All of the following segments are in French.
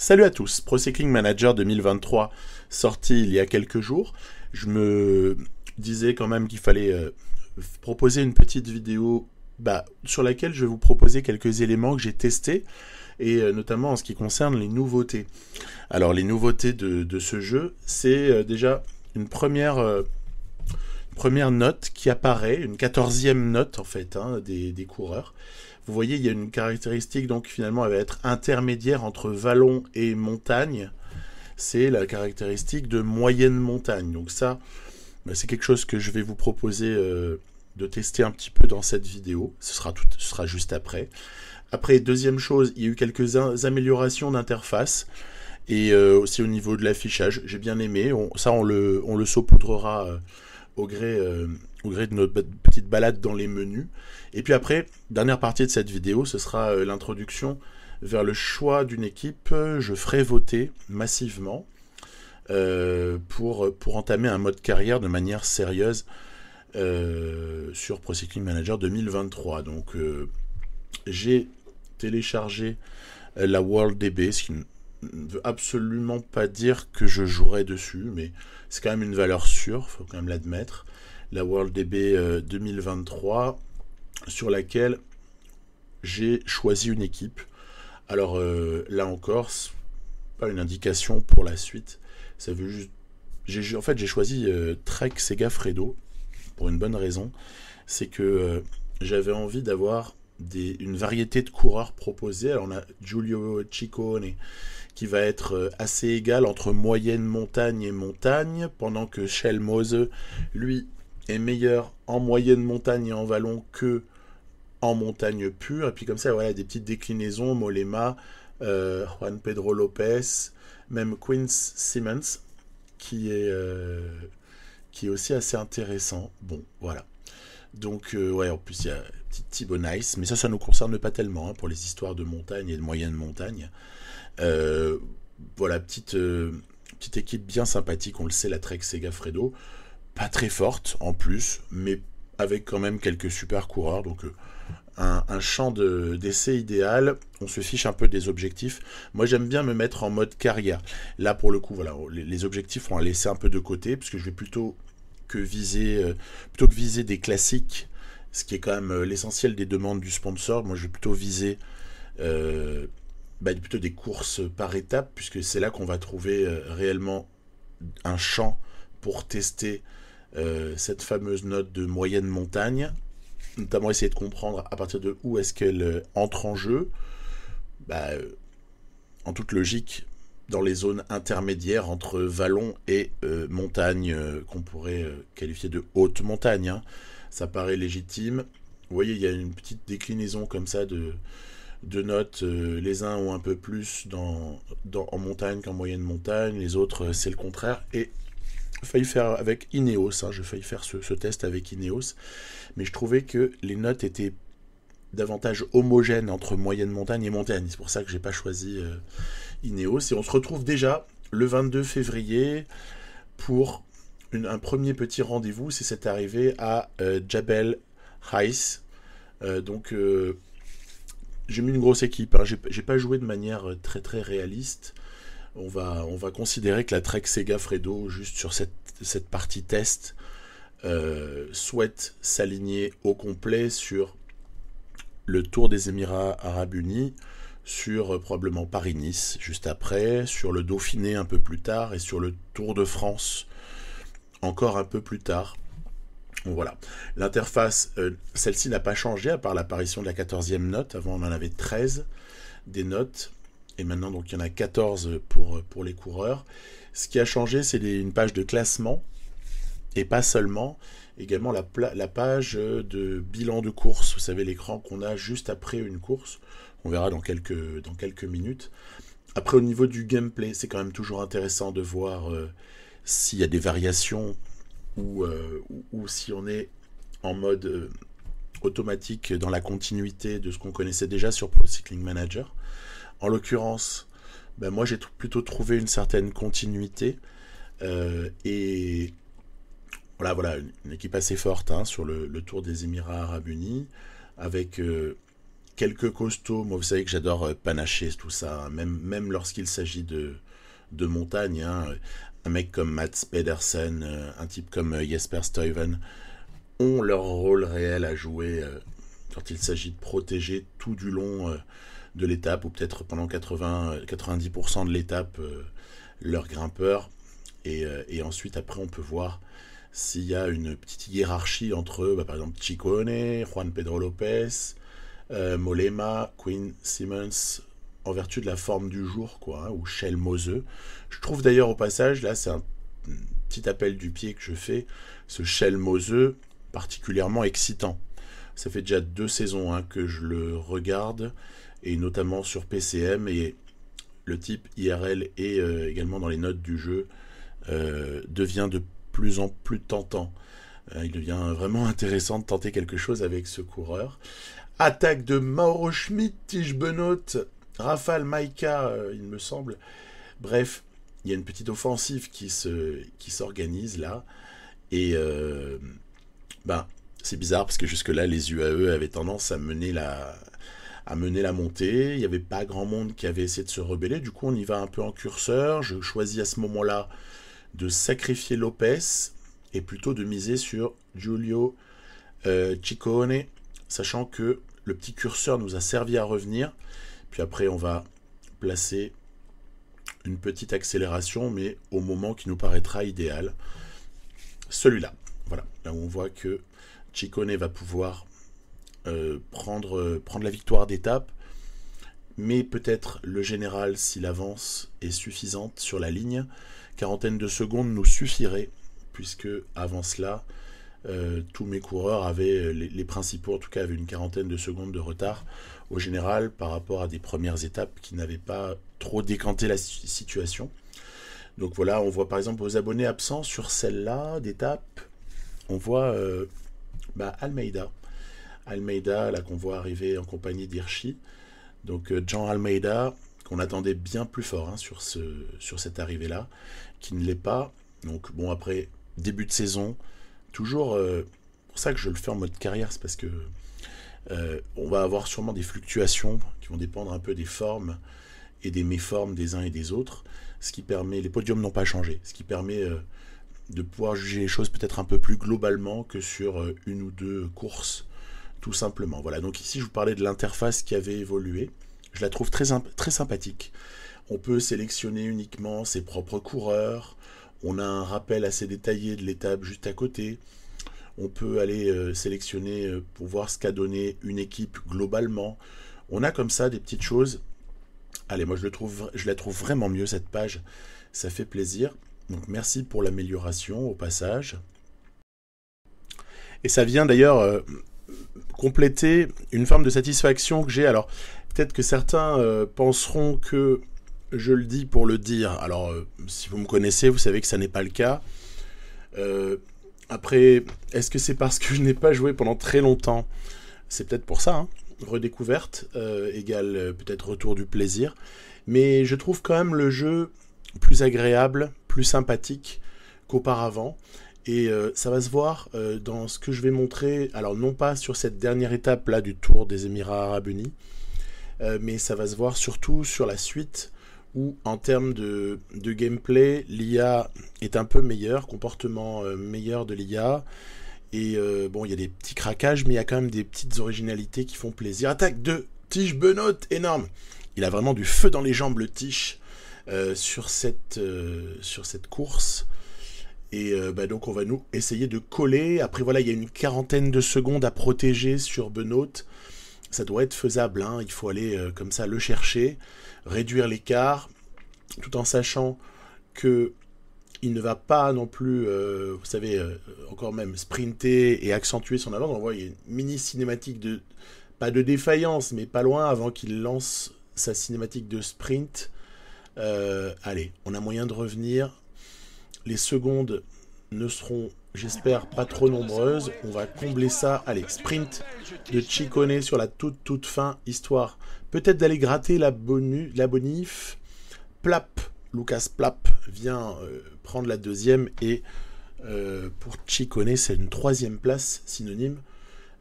Salut à tous, Pro Cycling Manager 2023 sorti il y a quelques jours. Je me disais quand même qu'il fallait proposer une petite vidéo sur laquelle je vais vous proposer quelques éléments que j'ai testés et notamment en ce qui concerne les nouveautés. Alors les nouveautés de ce jeu, c'est déjà une première note qui apparaît, une 14e note en fait des coureurs. Vous voyez, il y a une caractéristique, donc finalement, elle va être intermédiaire entre vallon et montagne. C'est la caractéristique de moyenne montagne. Donc ça, c'est quelque chose que je vais vous proposer de tester un petit peu dans cette vidéo. Ce sera juste après. Après, deuxième chose, il y a eu quelques améliorations d'interface. Et aussi au niveau de l'affichage, j'ai bien aimé. On le saupoudrera au gré de notre petite balade dans les menus. Et puis après, dernière partie de cette vidéo, ce sera l'introduction vers le choix d'une équipe. Je ferai voter massivement pour entamer un mode carrière de manière sérieuse sur Pro Cycling Manager 2023. Donc j'ai téléchargé la WorldDB, ce qui ne veut absolument pas dire que je jouerai dessus, mais c'est quand même une valeur sûre, il faut quand même l'admettre. La WorldDB 2023, sur laquelle j'ai choisi une équipe. Alors là encore, c'est pas une indication pour la suite. Ça veut juste... j'ai choisi Trek Segafredo pour une bonne raison. C'est que j'avais envie d'avoir une variété de coureurs proposés. Alors on a Giulio Ciccone qui va être assez égal entre moyenne montagne et montagne, pendant que Shell Mose, lui, est meilleur en moyenne montagne et en vallon que en montagne pure. Et puis comme ça, voilà, des petites déclinaisons, Mollema, Juan Pedro Lopez, même Quinn Simmons, qui est aussi assez intéressant. Bon, voilà. Donc, en plus, il y a petit Thibaut Nice, mais ça nous concerne pas tellement pour les histoires de montagne et de moyenne montagne. Voilà, petite équipe bien sympathique, on le sait, la Trek Segafredo. Pas très forte en plus, mais avec quand même quelques super coureurs. Donc, un champ d'essai idéal. On se fiche un peu des objectifs. Moi, j'aime bien me mettre en mode carrière. Là, pour le coup, voilà, les objectifs, on va laisser un peu de côté, parce que je vais plutôt que viser des classiques, ce qui est quand même l'essentiel des demandes du sponsor. Moi, je vais plutôt viser plutôt des courses par étapes, puisque c'est là qu'on va trouver réellement un champ pour tester cette fameuse note de moyenne montagne, notamment essayer de comprendre à partir de où est-ce qu'elle entre en jeu. En toute logique, dans les zones intermédiaires entre vallon et montagne, qu'on pourrait qualifier de haute montagne. Ça paraît légitime. Vous voyez, il y a une petite déclinaison comme ça de notes. Les uns ont un peu plus en montagne qu'en moyenne montagne, les autres c'est le contraire. Et j'ai failli faire avec Ineos, j'ai failli faire ce test avec Ineos, mais je trouvais que les notes étaient davantage homogènes entre moyenne montagne et montagne. C'est pour ça que j'ai pas choisi Ineos. Et on se retrouve déjà le 22 février pour un premier petit rendez-vous. C'est cette arrivée à Jabal Heights. Donc j'ai mis une grosse équipe. J'ai pas joué de manière très très réaliste. On va considérer que la Trek Segafredo, juste sur cette partie test, souhaite s'aligner au complet sur le Tour des Émirats Arabes Unis, sur probablement Paris-Nice juste après, sur le Dauphiné un peu plus tard et sur le Tour de France encore un peu plus tard. Bon, voilà. L'interface, celle-ci n'a pas changé à part l'apparition de la 14e note. Avant on en avait 13 des notes. Et maintenant, donc, il y en a 14 pour les coureurs. Ce qui a changé, c'est une page de classement, et pas seulement, également la page de bilan de course. Vous savez, l'écran qu'on a juste après une course. On verra dans quelques minutes. Après, au niveau du gameplay, c'est quand même toujours intéressant de voir s'il y a des variations ou si on est en mode automatique dans la continuité de ce qu'on connaissait déjà sur Pro Cycling Manager. En l'occurrence, moi j'ai plutôt trouvé une certaine continuité et voilà une équipe assez forte sur le Tour des Émirats Arabes Unis, avec quelques costauds. Moi, vous savez que j'adore panacher tout ça, hein. Même lorsqu'il s'agit de montagne, hein. Un mec comme Mats Pedersen, un type comme Jesper Stuyven ont leur rôle réel à jouer quand il s'agit de protéger tout du long de l'étape, ou peut-être pendant 90% de l'étape, leurs grimpeurs. Et ensuite, après, on peut voir s'il y a une petite hiérarchie entre eux, par exemple Ciccone, Juan Pedro Lopez, Mollema, Quinn Simmons, en vertu de la forme du jour, quoi, hein, ou Shell Moseux. Je trouve d'ailleurs au passage, là c'est un petit appel du pied que je fais, ce Shell Moseux particulièrement excitant. Ça fait déjà 2 saisons, hein, que je le regarde, et notamment sur PCM, et le type IRL et également dans les notes du jeu devient de plus en plus tentant. Il devient vraiment intéressant de tenter quelque chose avec ce coureur. Attaque de Mauro Schmid, Tige Benoît, Rafał Majka, il me semble. Bref, il y a une petite offensive qui s'organise là. Et c'est bizarre parce que jusque-là, les UAE avaient tendance à mener la montée. Il n'y avait pas grand monde qui avait essayé de se rebeller. Du coup, on y va un peu en curseur. Je choisis à ce moment-là de sacrifier Lopez et plutôt de miser sur Giulio Ciccone, sachant que le petit curseur nous a servi à revenir. Puis après, on va placer une petite accélération, mais au moment qui nous paraîtra idéal. Celui-là. Voilà. Là où on voit que Ciccone va pouvoir prendre la victoire d'étape, mais peut-être le général, si l'avance est suffisante sur la ligne, quarantaine de secondes nous suffirait, puisque avant cela, tous mes coureurs avaient, les principaux en tout cas, avaient une quarantaine de secondes de retard au général par rapport à des premières étapes qui n'avaient pas trop décanté la situation. Donc voilà, on voit par exemple aux abonnés absents sur celle-là d'étape, on voit Almeida, là qu'on voit arriver en compagnie d'Hirschi. Donc Jean Almeida, qu'on attendait bien plus fort, hein, sur cette arrivée-là, qui ne l'est pas. Donc bon, après, début de saison, toujours, pour ça que je le fais en mode carrière, c'est parce que on va avoir sûrement des fluctuations qui vont dépendre un peu des formes et des méformes des uns et des autres, ce qui permet, les podiums n'ont pas changé, ce qui permet de pouvoir juger les choses peut-être un peu plus globalement que sur une ou deux courses, tout simplement. Voilà, donc ici je vous parlais de l'interface qui avait évolué, je la trouve très sympathique. On peut sélectionner uniquement ses propres coureurs, on a un rappel assez détaillé de l'étape juste à côté, on peut aller sélectionner pour voir ce qu'a donné une équipe globalement. On a comme ça des petites choses. Allez, moi je la trouve vraiment mieux cette page, ça fait plaisir. Donc merci pour l'amélioration au passage. Et ça vient d'ailleurs compléter une forme de satisfaction que j'ai. Alors peut-être que certains penseront que je le dis pour le dire. Alors si vous me connaissez, vous savez que ça n'est pas le cas. Après, est-ce que c'est parce que je n'ai pas joué pendant très longtemps? C'est peut-être pour ça, hein. Redécouverte égale peut-être retour du plaisir. Mais je trouve quand même le jeu plus agréable, plus sympathique qu'auparavant. Et ça va se voir dans ce que je vais montrer. Alors non pas sur cette dernière étape là du Tour des Émirats Arabes Unis, mais ça va se voir surtout sur la suite, où en termes de gameplay, l'IA est un peu meilleure, comportement meilleur de l'IA. Et bon, il y a des petits craquages, mais il y a quand même des petites originalités qui font plaisir. Attaque de Tige Benoît, énorme. Il a vraiment du feu dans les jambes, le Tige, sur cette course. Et donc on va nous essayer de coller. Après voilà, il y a une quarantaine de secondes à protéger sur Benoît. Ça doit être faisable, hein. Il faut aller comme ça le chercher, réduire l'écart, tout en sachant que il ne va pas non plus, vous savez, encore même sprinter et accentuer son avance. On voit il y a une mini cinématique pas de défaillance, mais pas loin avant qu'il lance sa cinématique de sprint. Allez, on a moyen de revenir. Les secondes ne seront, j'espère, pas trop nombreuses. On va combler ça. Allez, sprint de Ciccone sur la toute fin, histoire peut-être d'aller gratter la bonif. Lucas Plap vient prendre la deuxième, et pour Ciccone, c'est une 3e place, synonyme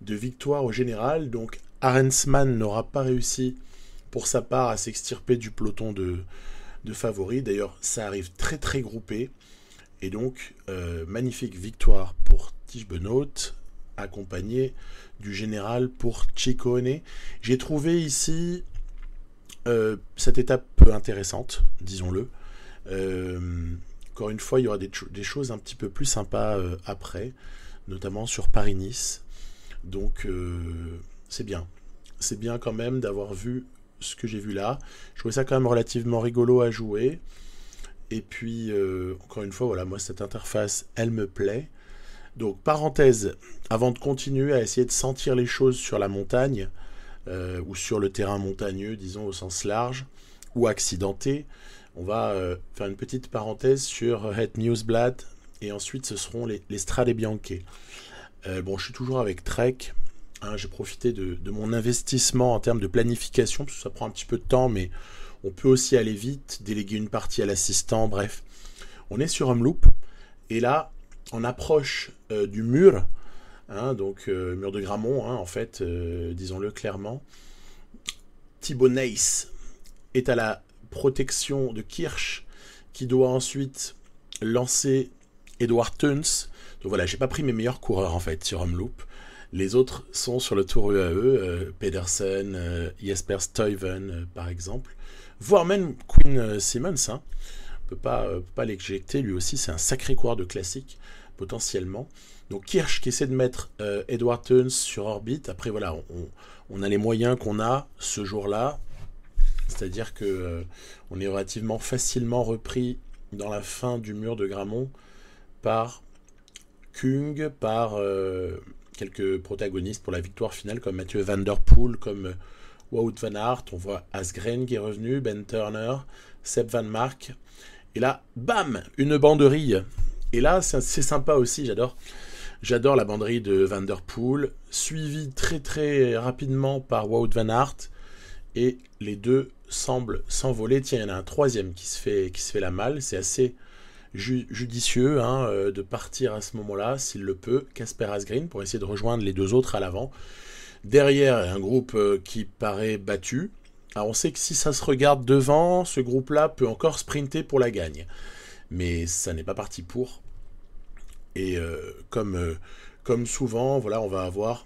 de victoire au général. Donc Arensman n'aura pas réussi pour sa part à s'extirper du peloton de favoris. D'ailleurs, ça arrive très très groupé. Et donc, magnifique victoire pour Tish Benoît, accompagné du général pour Ciccone. J'ai trouvé ici cette étape peu intéressante, disons-le. Encore une fois, il y aura des choses un petit peu plus sympas après, notamment sur Paris-Nice. Donc, c'est bien. C'est bien quand même d'avoir vu ce que j'ai vu là. Je trouvais ça quand même relativement rigolo à jouer. Et puis, encore une fois, voilà, moi, cette interface, elle me plaît. Donc, parenthèse, avant de continuer à essayer de sentir les choses sur la montagne, ou sur le terrain montagneux, disons, au sens large, ou accidenté, on va faire une petite parenthèse sur Het Nieuwsblad, et ensuite, ce seront les Strade Bianche. Bon, je suis toujours avec Trek. Hein, j'ai profité de mon investissement en termes de planification, parce que ça prend un petit peu de temps, mais on peut aussi aller vite, déléguer une partie à l'assistant, bref. On est sur Omloop, et là, on approche du mur, hein, donc mur de Grammont, hein, en fait, disons-le clairement. Thibaut Nys est à la protection de Kirch, qui doit ensuite lancer Edward Theuns. Donc voilà, j'ai pas pris mes meilleurs coureurs, en fait, sur Omloop. Les autres sont sur le Tour UAE, Pedersen, Jesper Stuyven, par exemple. Voire même Quinn Simmons, hein. On peut pas l'éjecter, lui aussi, c'est un sacré coureur de classique, potentiellement. Donc Kirch qui essaie de mettre Edward Theuns sur orbite. Après, voilà, on a les moyens qu'on a ce jour-là. C'est-à-dire que on est relativement facilement repris dans la fin du mur de Grammont par Kung, par quelques protagonistes pour la victoire finale, comme Mathieu Van Der Poel, comme Wout van Aert. On voit Asgreen qui est revenu, Ben Turner, Sepp Van Mark. Et là, bam, une banderille. Et là, c'est sympa aussi, j'adore la banderille de Van Der Poel, suivie très très rapidement par Wout van Aert. Et les deux semblent s'envoler. Tiens, il y en a un troisième qui se fait la malle. C'est assez judicieux hein, de partir à ce moment-là, s'il le peut, Kasper Asgreen, pour essayer de rejoindre les deux autres à l'avant. Derrière, un groupe qui paraît battu. Alors on sait que si ça se regarde devant, ce groupe-là peut encore sprinter pour la gagne. Mais ça n'est pas parti pour. Et comme souvent, voilà, on va avoir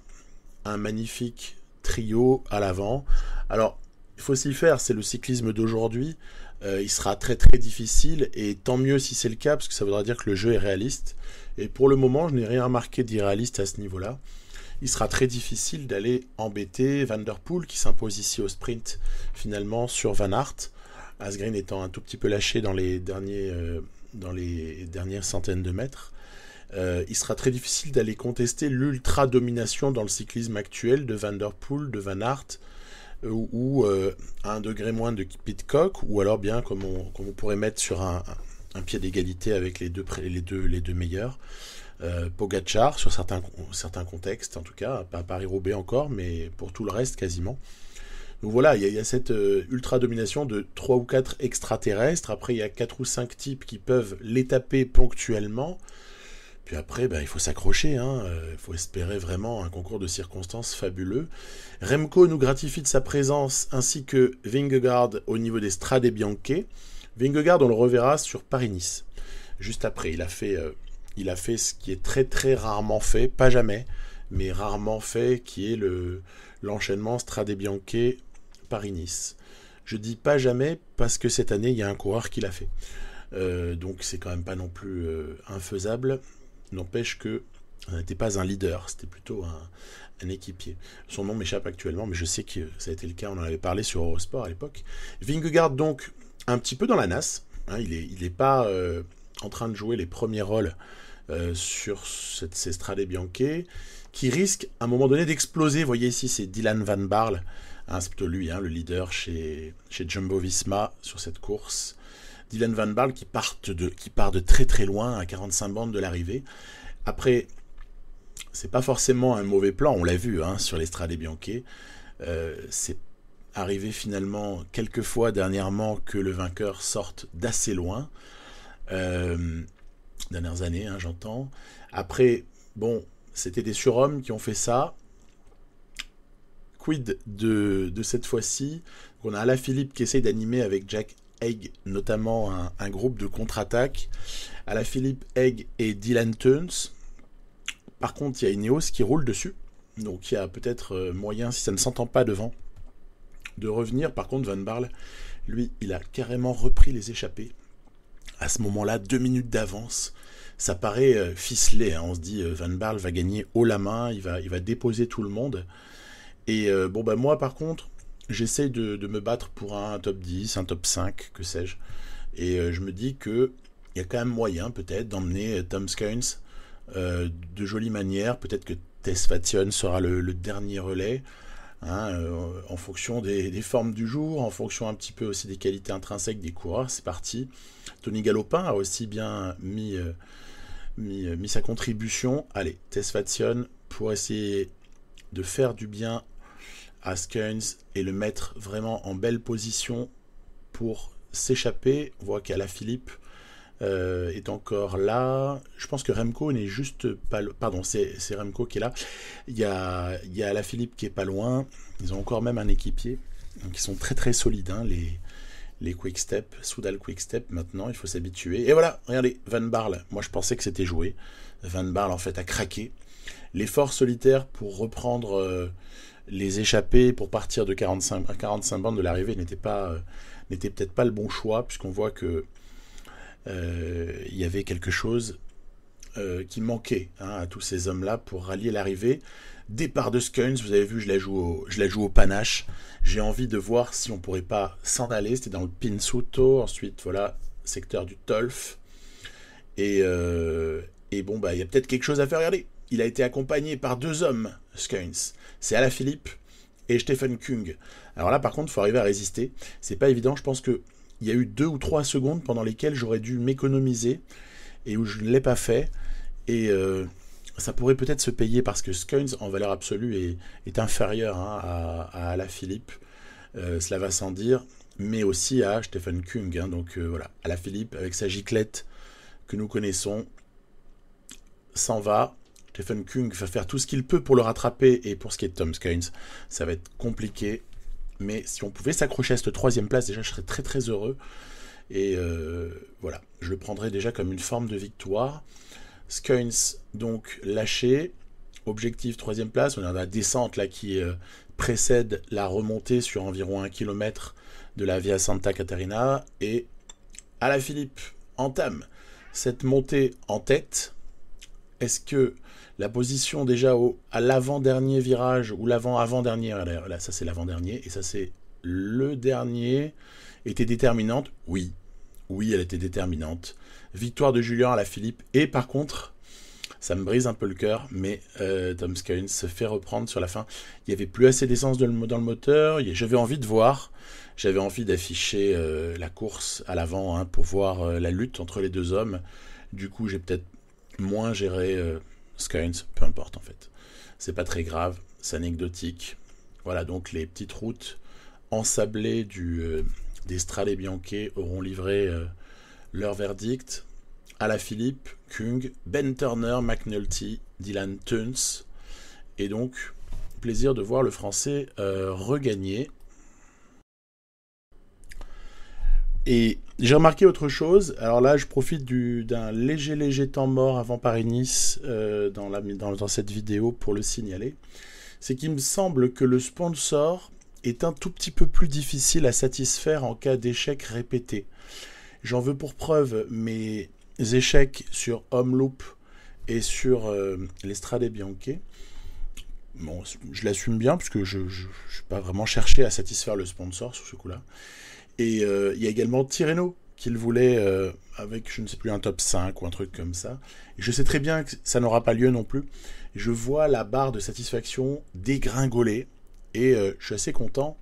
un magnifique trio à l'avant. Alors, il faut s'y faire, c'est le cyclisme d'aujourd'hui. Il sera très très difficile, et tant mieux si c'est le cas, parce que ça voudra dire que le jeu est réaliste. Et pour le moment, je n'ai rien remarqué d'irréaliste à ce niveau-là. Il sera très difficile d'aller embêter Van Der Poel, qui s'impose ici au sprint, finalement, sur Van Aert. Asgreen étant un tout petit peu lâché dans les dernières centaines de mètres. Il sera très difficile d'aller contester l'ultra-domination dans le cyclisme actuel de Van Der Poel, de Van Aert, ou à un degré moins de Pidcock, ou alors bien comme on pourrait mettre sur un pied d'égalité avec les deux meilleurs. Pogacar sur certains contextes, en tout cas, pas Paris-Roubaix encore, mais pour tout le reste quasiment. Donc voilà, il y a cette ultra-domination de 3 ou 4 extraterrestres. Après, il y a 4 ou 5 types qui peuvent les taper ponctuellement. Puis après, il faut s'accrocher, hein. Il faut espérer vraiment un concours de circonstances fabuleux. Remco nous gratifie de sa présence, ainsi que Vingegaard au niveau des Strade Bianche. Vingegaard, on le reverra sur Paris-Nice. Juste après, il a fait ce qui est très très rarement fait, pas jamais, mais rarement fait, qui est l'enchaînement Strade Bianche Paris-Nice. Je dis pas jamais parce que cette année, il y a un coureur qui l'a fait. Donc c'est quand même pas non plus infaisable. N'empêche que ça n'était pas un leader, c'était plutôt un équipier. Son nom m'échappe actuellement, mais je sais que ça a été le cas, on en avait parlé sur Eurosport à l'époque. Vingegaard donc un petit peu dans la nasse, hein, il n'est pas en train de jouer les premiers rôles sur ces Strade Bianche, qui risque à un moment donné d'exploser. Vous voyez ici, c'est Dylan Van Baarle, hein, c'est plutôt lui, hein, le leader chez Jumbo-Visma sur cette course. Dylan Van Baarle qui part de très très loin, à 45 bandes de l'arrivée. Après, c'est pas forcément un mauvais plan, on l'a vu hein, sur les Strade Bianche. C'est arrivé finalement quelques fois dernièrement que le vainqueur sorte d'assez loin. Dernières années, hein, j'entends. Après, bon, c'était des surhommes qui ont fait ça. quid de cette fois-ci? On a Alaphilippe qui essaye d'animer avec Jack Haig, notamment un groupe de contre-attaque. Alaphilippe, Haig et Dylan Teuns. Par contre, il y a Ineos qui roule dessus. Donc il y a peut-être moyen, si ça ne s'entend pas devant, de revenir. Par contre, Van Barle, lui, il a carrément repris les échappées. À ce moment-là, 2 minutes d'avance. Ça paraît ficelé. On se dit, Van Barle va gagner haut la main. Il va déposer tout le monde. Et moi, par contre, j'essaye de me battre pour un top 10, un top 5, que sais-je. Et je me dis qu'il y a quand même moyen, peut-être, d'emmener Tom Skujns de jolie manière. Peut-être que Tess Fatsion sera le dernier relais, en fonction des formes du jour, en fonction un petit peu aussi des qualités intrinsèques des coureurs. C'est parti. Tony Galopin a aussi bien mis sa contribution. Allez, Tess Fatsion pour essayer de faire du bien à Skujns et le mettre vraiment en belle position pour s'échapper. On voit qu'Alaphilippe est encore là. Je pense que Remco n'est juste pas... Pardon, c'est Remco qui est là. Il y a Alaphilippe qui est pas loin. Ils ont encore même un équipier. Donc ils sont très très solides, les Quick Step, Soudal Quick Step. Maintenant, il faut s'habituer. Et voilà, regardez, Van Barle. Moi, je pensais que c'était joué. Van Barle, en fait, a craqué. L'effort solitaire pour reprendre les échappées, pour partir de 45 bandes de l'arrivée n'était peut-être pas le bon choix, puisqu'on voit que il y avait quelque chose qui manquait à tous ces hommes-là pour rallier l'arrivée. Départ de Skujns, vous avez vu, je la joue au panache. J'ai envie de voir si on pourrait pas s'en aller. C'était dans le Pinsuto. Ensuite, voilà, secteur du Tolf. Et il y a peut-être quelque chose à faire. Regardez, il a été accompagné par 2 hommes, Skujns. C'est Alaphilippe et Stefan Kung. Alors là, par contre, il faut arriver à résister. C'est pas évident. Je pense que il y a eu 2 ou 3 secondes pendant lesquelles j'aurais dû m'économiser et où je ne l'ai pas fait. Et ça pourrait peut-être se payer parce que Skujns, en valeur absolue, est inférieur à Alaphilippe. Cela va sans dire. Mais aussi à Stefan Kung. Donc voilà, Alaphilippe, avec sa giclette que nous connaissons, s'en va. Stefan Kung va faire tout ce qu'il peut pour le rattraper. Et pour ce qui est de Tom Skujns, ça va être compliqué. Mais si on pouvait s'accrocher à cette 3e place, déjà, je serais très très heureux. Et voilà, je le prendrais déjà comme une forme de victoire. Skujns, donc, lâché. Objectif 3e place. On a la descente là qui précède la remontée sur environ 1 km de la Via Santa Caterina. Et Alaphilippe entame cette montée en tête. Est-ce que la position déjà à l'avant-dernier virage, ou l'avant-avant-dernier, là ça c'est l'avant-dernier, et ça c'est le dernier, était déterminante? Oui, elle était déterminante. Victoire de Julien Alaphilippe, et par contre, ça me brise un peu le cœur, mais Tom Skujns se fait reprendre sur la fin. Il n'y avait plus assez d'essence dans le moteur, j'avais envie de voir, j'avais envie d'afficher la course à l'avant, pour voir la lutte entre les 2 hommes. Du coup, j'ai peut-être moins géré Skujns, peu importe en fait. C'est pas très grave, c'est anecdotique. Voilà, donc les petites routes ensablées des Strade Bianche auront livré leur verdict. Alaphilippe, Kung, Ben Turner, McNulty, Dylan Teuns. Et donc, plaisir de voir le Français regagner. Et j'ai remarqué autre chose. Alors là, je profite d'un léger temps mort avant Paris-Nice dans cette vidéo pour le signaler. C'est qu'il me semble que le sponsor est un tout petit peu plus difficile à satisfaire en cas d'échec répété. J'en veux pour preuve mes échecs sur Omloop et sur les Strade Bianche. Bon, je l'assume bien parce que je n'ai pas vraiment cherché à satisfaire le sponsor sur ce coup-là. Et il y a également Tirreno qu'il voulait avec, je ne sais plus, un top 5 ou un truc comme ça. Et je sais très bien que ça n'aura pas lieu non plus. Je vois la barre de satisfaction dégringoler et je suis assez content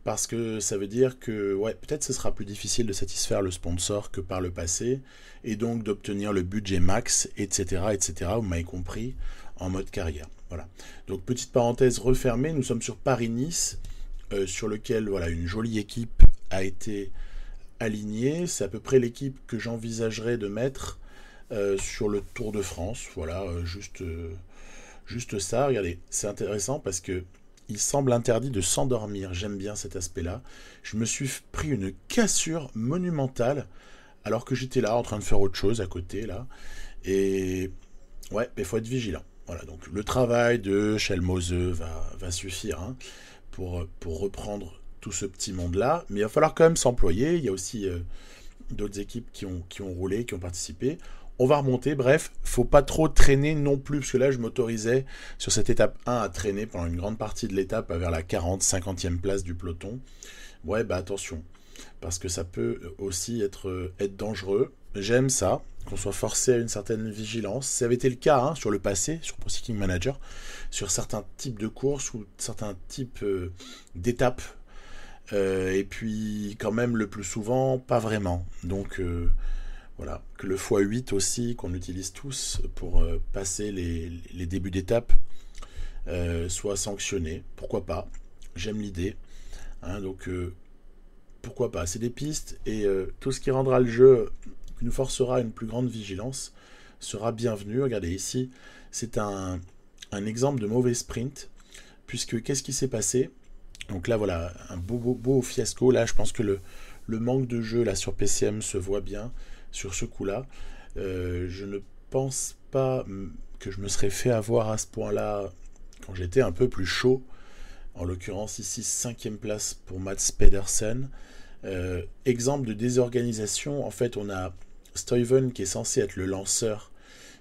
parce que ça veut dire que peut-être ce sera plus difficile de satisfaire le sponsor que par le passé et donc d'obtenir le budget max, etc., etc. Vous m'avez compris, en mode carrière. Voilà. Donc petite parenthèse refermée, nous sommes sur Paris-Nice, sur lequel une jolie équipe a été alignée. C'est à peu près l'équipe que j'envisagerais de mettre sur le Tour de France. Voilà, juste ça. Regardez, c'est intéressant parce que il semble interdit de s'endormir. J'aime bien cet aspect-là. Je me suis pris une cassure monumentale alors que j'étais là en train de faire autre chose à côté là. Et ouais, il faut être vigilant. Voilà, donc le travail de Shelmose va suffire hein, pour reprendre tout ce petit monde-là. Mais il va falloir quand même s'employer. Il y a aussi d'autres équipes qui ont roulé, qui ont participé. On va remonter, bref, faut pas trop traîner non plus, parce que là je m'autorisais sur cette étape 1 à traîner pendant une grande partie de l'étape vers la 40-50e place du peloton. Ouais, bah attention, parce que ça peut aussi être dangereux. J'aime ça, qu'on soit forcé à une certaine vigilance. Ça avait été le cas hein, sur le passé, sur Pro Cycling Manager, sur certains types de courses ou certains types d'étapes. Et puis quand même le plus souvent, pas vraiment. Donc voilà, que le x8 aussi, qu'on utilise tous pour passer les débuts d'étape, soit sanctionné. Pourquoi pas? J'aime l'idée. Hein, donc pourquoi pas? C'est des pistes et tout ce qui rendra le jeu, qui nous forcera à une plus grande vigilance, sera bienvenu. Regardez ici, c'est un exemple de mauvais sprint, puisque qu'est-ce qui s'est passé? Donc là voilà, un beau fiasco. Là je pense que le manque de jeu là sur PCM se voit bien sur ce coup-là. Je ne pense pas que je me serais fait avoir à ce point-là quand j'étais un peu plus chaud. En l'occurrence ici 5e place pour Mats Pedersen. Exemple de désorganisation, en fait on a Stuyven qui est censé être le lanceur,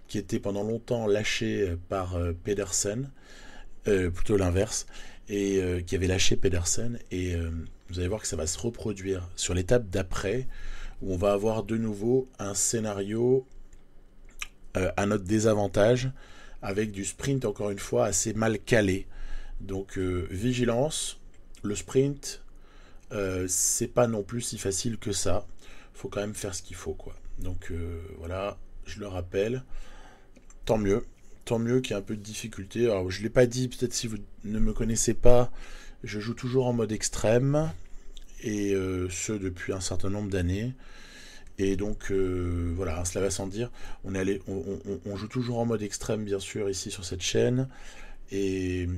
qui était pendant longtemps lâché par Pedersen, plutôt l'inverse, et qui avait lâché Pedersen, et vous allez voir que ça va se reproduire sur l'étape d'après, où on va avoir de nouveau un scénario à notre désavantage, avec du sprint encore une fois assez mal calé. Donc vigilance, le sprint, c'est pas non plus si facile que ça. Faut quand même faire ce qu'il faut, quoi. Donc voilà, je le rappelle. Tant mieux qu'il y ait un peu de difficulté. Alors je l'ai pas dit, peut-être si vous ne me connaissez pas, je joue toujours en mode extrême, et ce depuis un certain nombre d'années. Et donc voilà, cela va sans dire. On joue toujours en mode extrême, bien sûr, ici sur cette chaîne. Et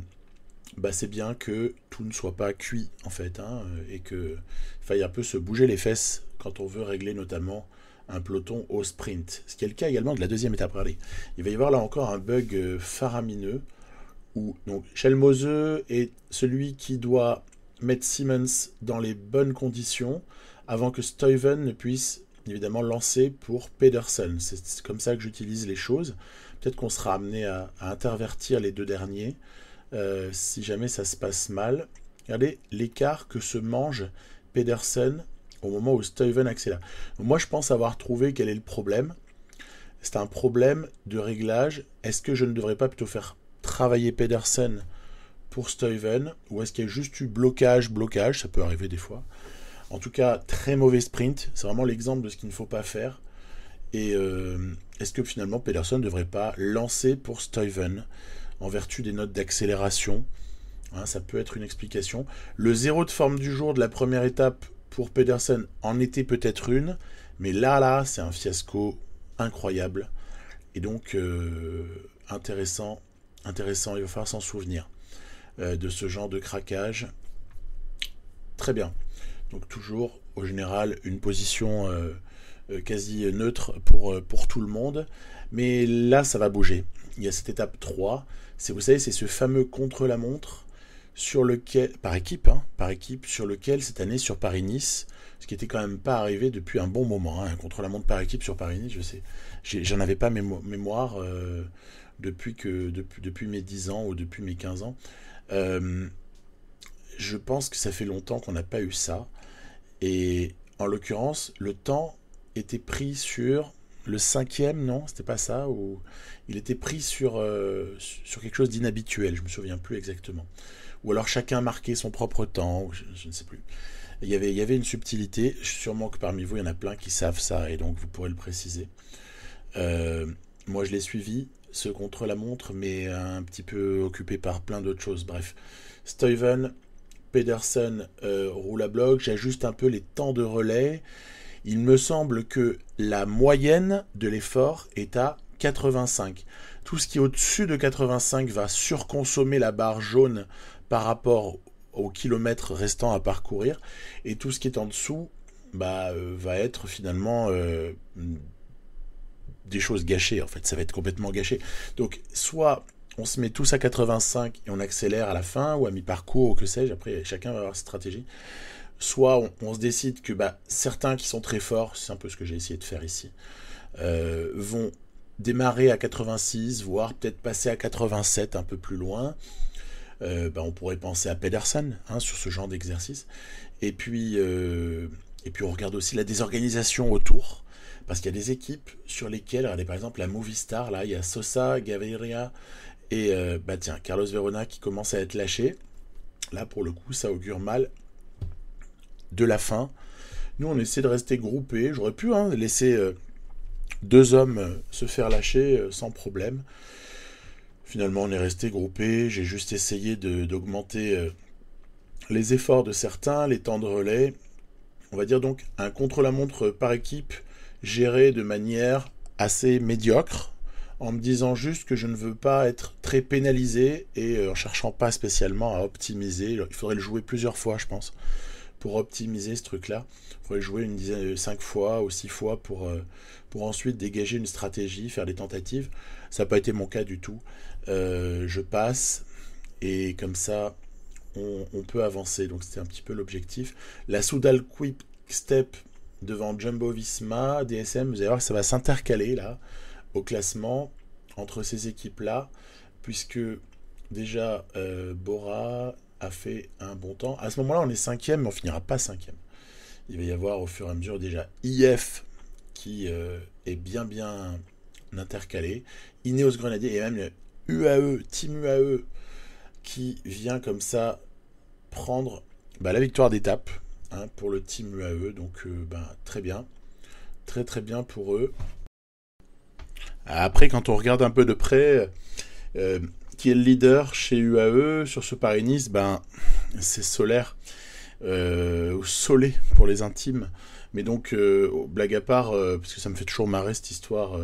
bah, c'est bien que tout ne soit pas cuit, en fait, hein, et qu'il faille un peu se bouger les fesses quand on veut régler notamment un peloton au sprint. Ce qui est le cas également de la deuxième étape. Regardez, il va y avoir là encore un bug faramineux, où donc Shelmose est celui qui doit mettre Simmons dans les bonnes conditions avant que Stuyven ne puisse évidemment lancer pour Pedersen. C'est comme ça que j'utilise les choses. Peut-être qu'on sera amené à intervertir les deux derniers si jamais ça se passe mal. Regardez l'écart que se mange Pedersen au moment où Stuyven accélère. Donc moi je pense avoir trouvé quel est le problème. C'est un problème de réglage. Est-ce que je ne devrais pas plutôt faire travailler Pedersen pour Stuyven, ou est-ce qu'il y a juste eu blocage, ça peut arriver des fois. En tout cas, très mauvais sprint, c'est vraiment l'exemple de ce qu'il ne faut pas faire. Et est-ce que finalement Pedersen ne devrait pas lancer pour Stuyven en vertu des notes d'accélération, hein, ça peut être une explication. Le zéro de forme du jour de la première étape pour Pedersen en était peut-être une, mais là, c'est un fiasco incroyable. Et donc, intéressant, il va falloir s'en souvenir de ce genre de craquage. Très bien. Donc toujours, au général, une position quasi neutre pour tout le monde. Mais là, ça va bouger. Il y a cette étape 3. Vous savez, c'est ce fameux contre-la-montre sur lequel, par équipe, sur lequel cette année sur Paris-Nice, ce qui n'était quand même pas arrivé depuis un bon moment, hein, un contre-la-montre par équipe sur Paris-Nice, je sais. J'en avais pas mémoire depuis mes 10 ans ou depuis mes 15 ans. Je pense que ça fait longtemps qu'on n'a pas eu ça. Et en l'occurrence, le temps était pris sur le 5e, non, c'était pas ça, ou il était pris sur quelque chose d'inhabituel, je me souviens plus exactement. Ou alors chacun marquait son propre temps, je ne sais plus. Il y avait une subtilité, sûrement que parmi vous, il y en a plein qui savent ça, et donc vous pourrez le préciser. Moi, je l'ai suivi, ce contre-la-montre, mais un petit peu occupé par plein d'autres choses. Bref, Stuyven, Pedersen roule à bloc, j'ajuste un peu les temps de relais. Il me semble que la moyenne de l'effort est à 85. Tout ce qui est au-dessus de 85 va surconsommer la barre jaune par rapport aux kilomètres restants à parcourir, et tout ce qui est en dessous va être finalement des choses gâchées, en fait, ça va être complètement gâché. Donc soit on se met tous à 85 et on accélère à la fin, ou à mi-parcours, ou que sais-je, après chacun va avoir sa stratégie, soit on se décide que certains qui sont très forts, c'est un peu ce que j'ai essayé de faire ici, vont démarrer à 86, voire peut-être passer à 87 un peu plus loin. On pourrait penser à Pedersen sur ce genre d'exercice. Et puis on regarde aussi la désorganisation autour, parce qu'il y a des équipes sur lesquelles, regardez par exemple la Movistar, là il y a Sosa, Gaviria et Carlos Verona qui commence à être lâché. Là pour le coup ça augure mal de la fin. Nous on essaie de rester groupés. J'aurais pu laisser 2 hommes se faire lâcher sans problème. Finalement on est resté groupés. J'ai juste essayé d'augmenter les efforts de certains, les temps de relais. On va dire donc un contre-la-montre par équipe géré de manière assez médiocre, en me disant juste que je ne veux pas être très pénalisé et en cherchant pas spécialement à optimiser. Il faudrait le jouer plusieurs fois, je pense, pour optimiser ce truc-là. Il faudrait le jouer 5 fois ou 6 fois pour ensuite dégager une stratégie, faire des tentatives. Ça n'a pas été mon cas du tout. Je passe et comme ça on peut avancer. Donc c'était un petit peu l'objectif. La Soudal Quick Step devant Jumbo Visma, DSM, vous allez voir que ça va s'intercaler là au classement entre ces équipes-là, puisque déjà Bora a fait un bon temps. À ce moment-là, on est 5e, mais on finira pas 5e. Il va y avoir au fur et à mesure déjà IF qui est bien intercalé, Ineos Grenadier et même le UAE, Team UAE qui vient comme ça prendre la victoire d'étape pour le Team UAE. Donc très bien, très bien pour eux. Après, quand on regarde un peu de près qui est le leader chez UAE sur ce Paris-Nice, c'est Solaire, ou Solé pour les intimes. Mais donc, blague à part, parce que ça me fait toujours marrer cette histoire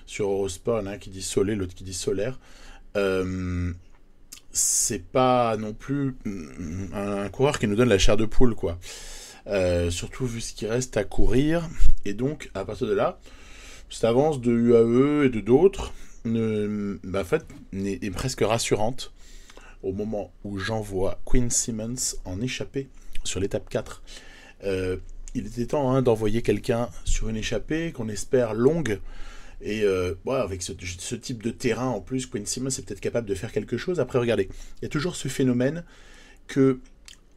sur Eurosport, il y en a un qui dit Solé, l'autre qui dit Solaire. C'est pas non plus un coureur qui nous donne la chair de poule, quoi. Surtout vu ce qui reste à courir. Et donc, à partir de là, cette avance de UAE et de d'autres en fait, est presque rassurante au moment où j'envoie Quinn Simmons en échappée sur l'étape 4. Il était temps d'envoyer quelqu'un sur une échappée qu'on espère longue. Et avec ce type de terrain en plus, Quinn Simmons est peut-être capable de faire quelque chose. Après, regardez, il y a toujours ce phénomène qu'il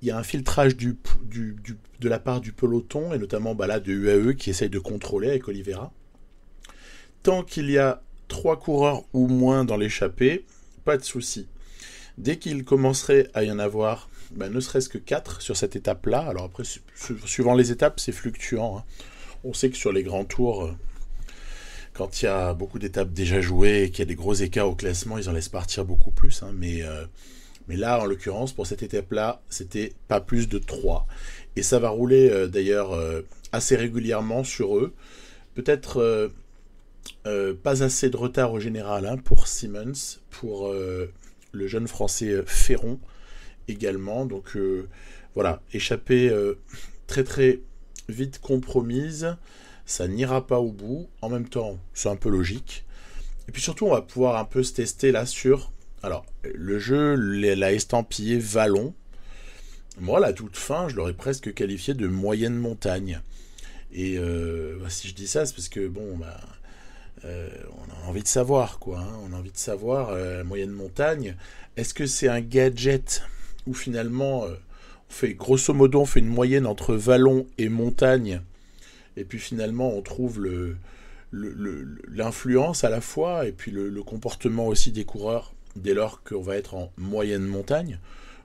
y a un filtrage de la part du peloton, et notamment de UAE qui essaye de contrôler avec Oliveira. Tant qu'il y a 3 coureurs ou moins dans l'échappée, pas de souci. Dès qu'il commencerait à y en avoir ne serait-ce que 4 sur cette étape-là, alors après, suivant les étapes, c'est fluctuant. On sait que sur les grands tours, quand il y a beaucoup d'étapes déjà jouées et qu'il y a des gros écarts au classement, ils en laissent partir beaucoup plus. Mais là, en l'occurrence, pour cette étape-là, c'était pas plus de 3. Et ça va rouler d'ailleurs assez régulièrement sur eux. Peut-être pas assez de retard au général pour Simmons, pour le jeune français Ferron également. Donc voilà, échappée très très vite compromise. Ça n'ira pas au bout. En même temps, c'est un peu logique. Et puis surtout, on va pouvoir un peu se tester là sur... Alors, le jeu l'a estampillé vallon. Moi, la toute fin, je l'aurais presque qualifié de moyenne montagne. Et si je dis ça, c'est parce que, on a envie de savoir, quoi. On a envie de savoir, moyenne montagne. Est-ce que c'est un gadget où finalement, grosso modo, on fait une moyenne entre vallon et montagne, et puis finalement on trouve l'influence à la fois, et puis le comportement aussi des coureurs dès lors qu'on va être en moyenne montagne,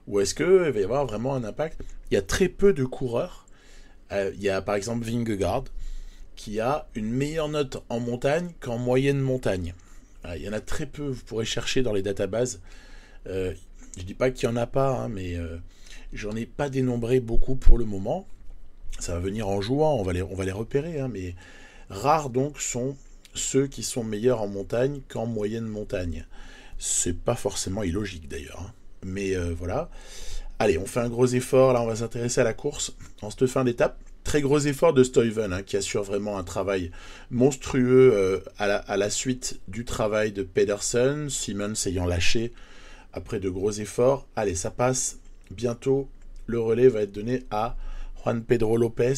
ou est-ce qu'il va y avoir vraiment un impact? Il y a très peu de coureurs. Il y a par exemple Vingegaard qui a une meilleure note en montagne qu'en moyenne montagne. Il y en a très peu, vous pourrez chercher dans les databases. Je dis pas qu'il n'y en a pas, mais j'en ai pas dénombré beaucoup pour le moment. Ça va venir en jouant, on va les repérer, mais rares donc sont ceux qui sont meilleurs en montagne qu'en moyenne montagne. C'est pas forcément illogique d'ailleurs. Mais voilà. Allez, on fait un gros effort. Là, on va s'intéresser à la course en cette fin d'étape. Très gros effort de Stuyven, hein, qui assure vraiment un travail monstrueux à la suite du travail de Pedersen. Simmons ayant lâché après de gros efforts. Allez, ça passe. Bientôt, le relais va être donné à Juan Pedro Lopez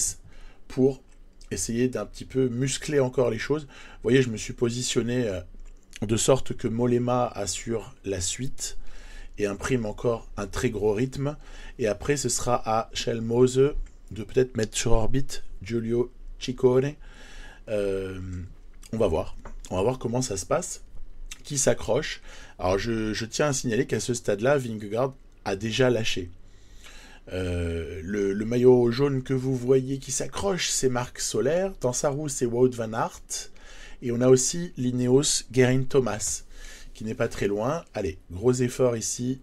pour essayer d'un petit peu muscler encore les choses. Vous voyez, je me suis positionné de sorte que Mollema assure la suite et imprime encore un très gros rythme. Et après, ce sera à Schelmose de peut-être mettre sur orbite Giulio Ciccone. On va voir. On va voir comment ça se passe. Qui s'accroche. Alors, je tiens à signaler qu'à ce stade-là, Vingegaard a déjà lâché. Le maillot jaune que vous voyez qui s'accroche, c'est Marc Soler. Dans sa roue, c'est Wout van Aert. Et on a aussi l'Ineos Geraint Thomas, qui n'est pas très loin. Allez, gros effort ici.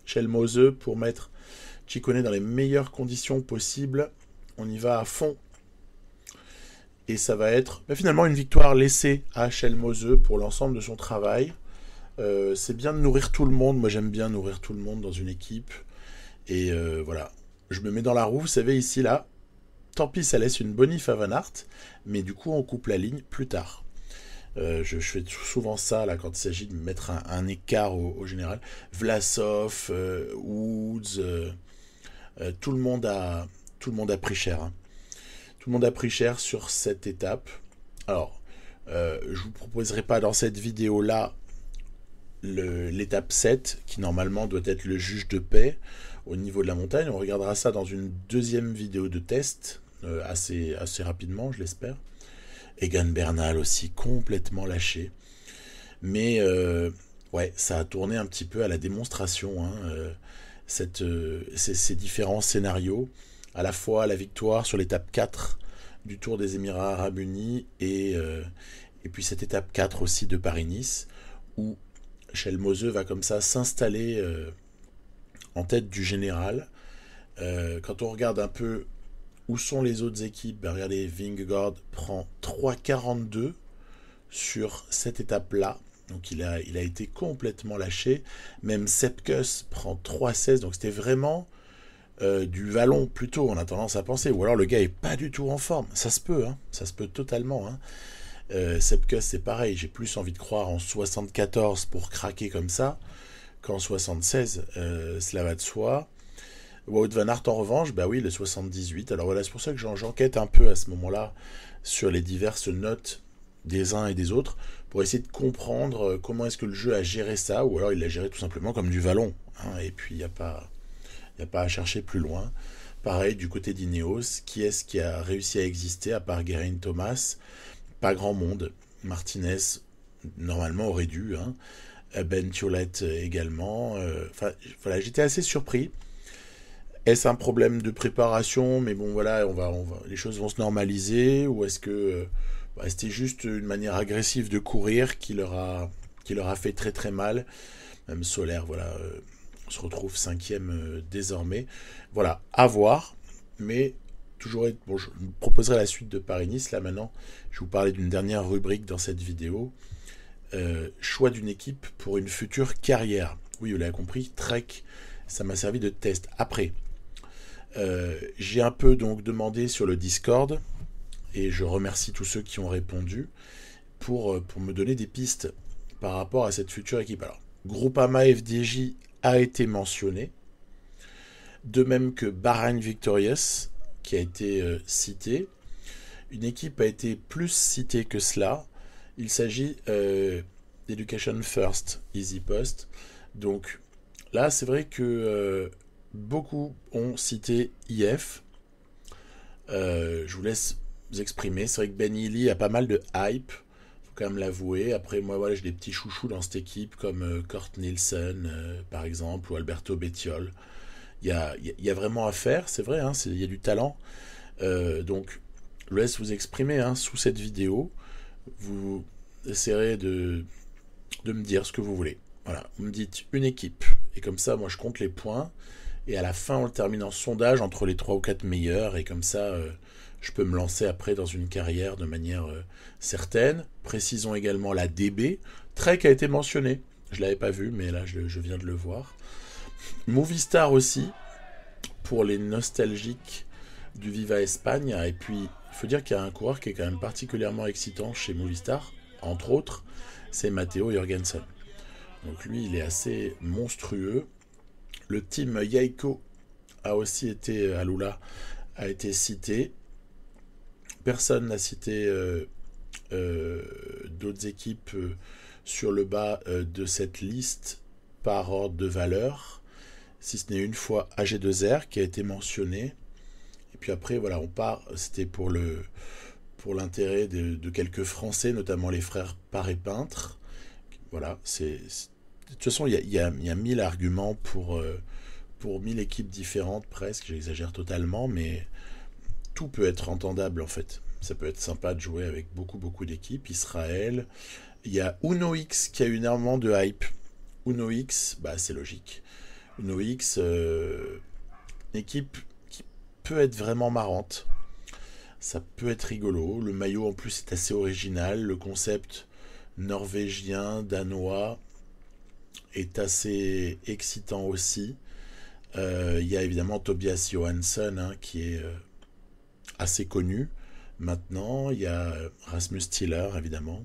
Schelmose pour mettre Ciccone dans les meilleures conditions possibles. On y va à fond. Et ça va être finalement une victoire laissée à Schelmose pour l'ensemble de son travail. C'est bien de nourrir tout le monde. Moi, j'aime bien nourrir tout le monde dans une équipe. Et voilà. Je me mets dans la roue, vous savez, ici, là. Tant pis, ça laisse une bonif à Van Aert. Mais du coup, on coupe la ligne plus tard. Je fais souvent ça là quand il s'agit de mettre un écart au général. Vlasov, Woods, tout le monde a pris cher. Hein. Tout le monde a pris cher sur cette étape. Alors, je vous proposerai pas dans cette vidéo là l'étape 7 qui normalement doit être le juge de paix au niveau de la montagne. On regardera ça dans une deuxième vidéo de test assez rapidement, je l'espère. Egan Bernal aussi complètement lâché. Mais ouais, ça a tourné un petit peu à la démonstration, hein, ces différents scénarios. À la fois la victoire sur l'étape 4 du Tour des Émirats Arabes Unis et puis cette étape 4 aussi de Paris-Nice où Schelmose va comme ça s'installer en tête du général. Quand on regarde un peu où sont les autres équipes, ben regardez, Vingegaard prend 3,42 sur cette étape-là. Donc il a été complètement lâché. Même Sepkus prend 3,16. Donc c'était vraiment du vallon plutôt, on a tendance à penser. Ou alors le gars est pas du tout en forme. Ça se peut, hein, ça se peut totalement. Hein. Sepkus c'est pareil. J'ai plus envie de croire en 74 pour craquer comme ça qu'en 76. Cela va de soi. Wout van Aert en revanche, bah oui, le 78. Alors voilà, c'est pour ça que j'enquête un peu à ce moment-là sur les diverses notes des uns et des autres pour essayer de comprendre comment est-ce que le jeu a géré ça, ou alors il l'a géré tout simplement comme du vallon. Hein, et puis il n'y a pas à chercher plus loin. Pareil, du côté d'Ineos, qui est-ce qui a réussi à exister à part Geraint Thomas? Pas grand monde. Martinez, normalement, aurait dû. Hein. Ben Tiolet également. Voilà, j'étais assez surpris. Est-ce un problème de préparation? Mais bon, voilà, les choses vont se normaliser. Ou est-ce que c'était juste une manière agressive de courir qui leur a fait très très mal? Même Solaire, voilà, se retrouve 5e désormais. Voilà, à voir. Mais toujours bon, je vous proposerai la suite de Paris-Nice. Là maintenant, je vais vous parler d'une dernière rubrique dans cette vidéo. Choix d'une équipe pour une future carrière. Oui, vous l'avez compris, Trek, ça m'a servi de test. Après, j'ai un peu donc demandé sur le Discord, et je remercie tous ceux qui ont répondu, pour me donner des pistes par rapport à cette future équipe. Alors, Groupama FDJ a été mentionné, de même que Bahrain Victorious, qui a été cité. Une équipe a été plus citée que cela. Il s'agit d'Education First, Easy Post. Donc là, c'est vrai que beaucoup ont cité IF. Je vous laisse vous exprimer. C'est vrai que Ben Healy a pas mal de hype, faut quand même l'avouer. Après, moi, voilà, j'ai des petits chouchous dans cette équipe, comme Kort Nielsen, par exemple, ou Alberto Bettiol. Il y a vraiment à faire, c'est vrai, hein, il y a du talent. Donc, je vous laisse vous exprimer hein, sous cette vidéo. Vous essayerez de me dire ce que vous voulez. Voilà, vous me dites une équipe, et comme ça, moi, je compte les points. Et à la fin, on le termine en sondage entre les 3 ou 4 meilleurs. Et comme ça, je peux me lancer après dans une carrière de manière certaine. Précisons également la DB. Trek a été mentionné. Je ne l'avais pas vu, mais là, je viens de le voir. Movistar aussi, pour les nostalgiques du Viva Espagne. Et puis, il faut dire qu'il y a un coureur qui est quand même particulièrement excitant chez Movistar, entre autres, c'est Matteo Jorgensen. Donc lui, il est assez monstrueux. Le team Yaiko a aussi été, Alula, a été cité. Personne n'a cité d'autres équipes sur le bas de cette liste par ordre de valeur, si ce n'est une fois AG2R qui a été mentionné. Et puis après, voilà, on part, c'était pour l'intérêt de quelques Français, notamment les frères Paré-Peintre. Voilà, de toute façon, il y a 1000 arguments pour 1000 équipes différentes presque, j'exagère totalement, mais tout peut être entendable en fait. Ça peut être sympa de jouer avec beaucoup d'équipes. Israël, il y a Uno X qui a eu énormément de hype. Uno X, bah c'est logique. Uno X, une équipe qui peut être vraiment marrante. Ça peut être rigolo. Le maillot en plus est assez original. Le concept norvégien, danois est assez excitant aussi. Il y a évidemment Tobias Johansson qui est assez connu maintenant. Il y a Rasmus Tiller évidemment,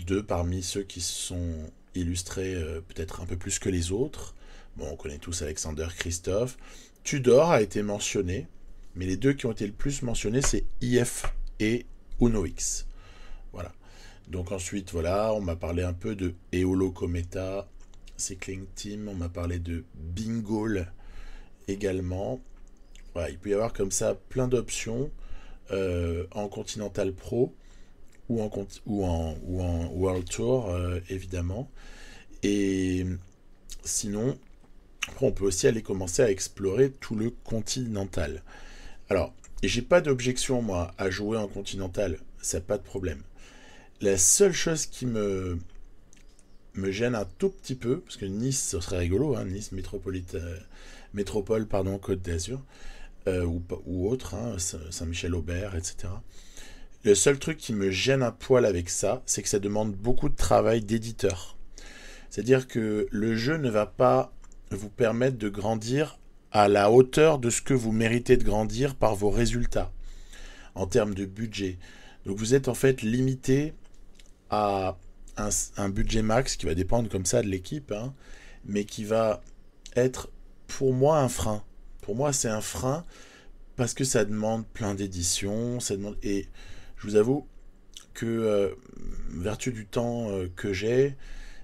deux parmi ceux qui sont illustrés peut-être un peu plus que les autres. Bon, on connaît tous Alexander Kristoff. Tudor a été mentionné, mais les deux qui ont été le plus mentionnés, c'est IF et Uno X. Voilà. Donc ensuite, voilà, on m'a parlé un peu de Eolo Kometa Cycling Team, on m'a parlé de Bingol également. Voilà, il peut y avoir comme ça plein d'options en Continental Pro ou en World Tour, évidemment. Et sinon, après, on peut aussi aller commencer à explorer tout le Continental. Alors, et j'ai pas d'objection, moi, à jouer en Continental, ça pas de problème. La seule chose qui me gêne un tout petit peu, parce que Nice, ce serait rigolo, hein, Nice métropole, Côte d'Azur, ou autre, hein, Saint-Michel-Aubert, etc. Le seul truc qui me gêne un poil avec ça, c'est que ça demande beaucoup de travail d'éditeur. C'est-à-dire que le jeu ne va pas vous permettre de grandir à la hauteur de ce que vous méritez de grandir par vos résultats, en termes de budget. Donc vous êtes en fait limité à un budget max qui va dépendre comme ça de l'équipe, hein, mais qui va être pour moi un frein. Pour moi c'est un frein parce que ça demande plein d'éditions, et je vous avoue que vertu du temps que j'ai,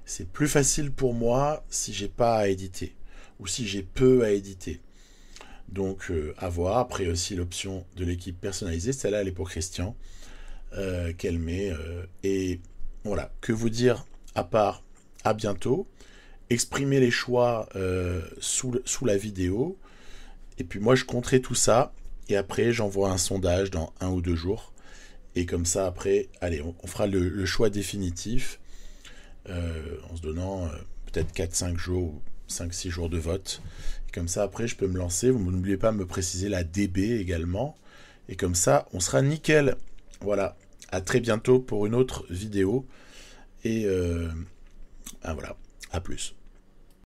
c'est plus facile pour moi si j'ai pas à éditer ou si j'ai peu à éditer. Donc à voir. Après aussi l'option de l'équipe personnalisée, celle-là elle est pour Christian, qu'elle met et voilà, que vous dire à part à bientôt, exprimer les choix sous la vidéo, et puis moi je compterai tout ça, et après j'envoie un sondage dans 1 ou 2 jours, et comme ça après, allez, on fera le choix définitif, en se donnant peut-être 4-5 jours, 5-6 jours de vote, et comme ça après je peux me lancer. Vous n'oubliez pas de me préciser la DB également, et comme ça on sera nickel. Voilà, à très bientôt pour une autre vidéo. Et voilà, à plus.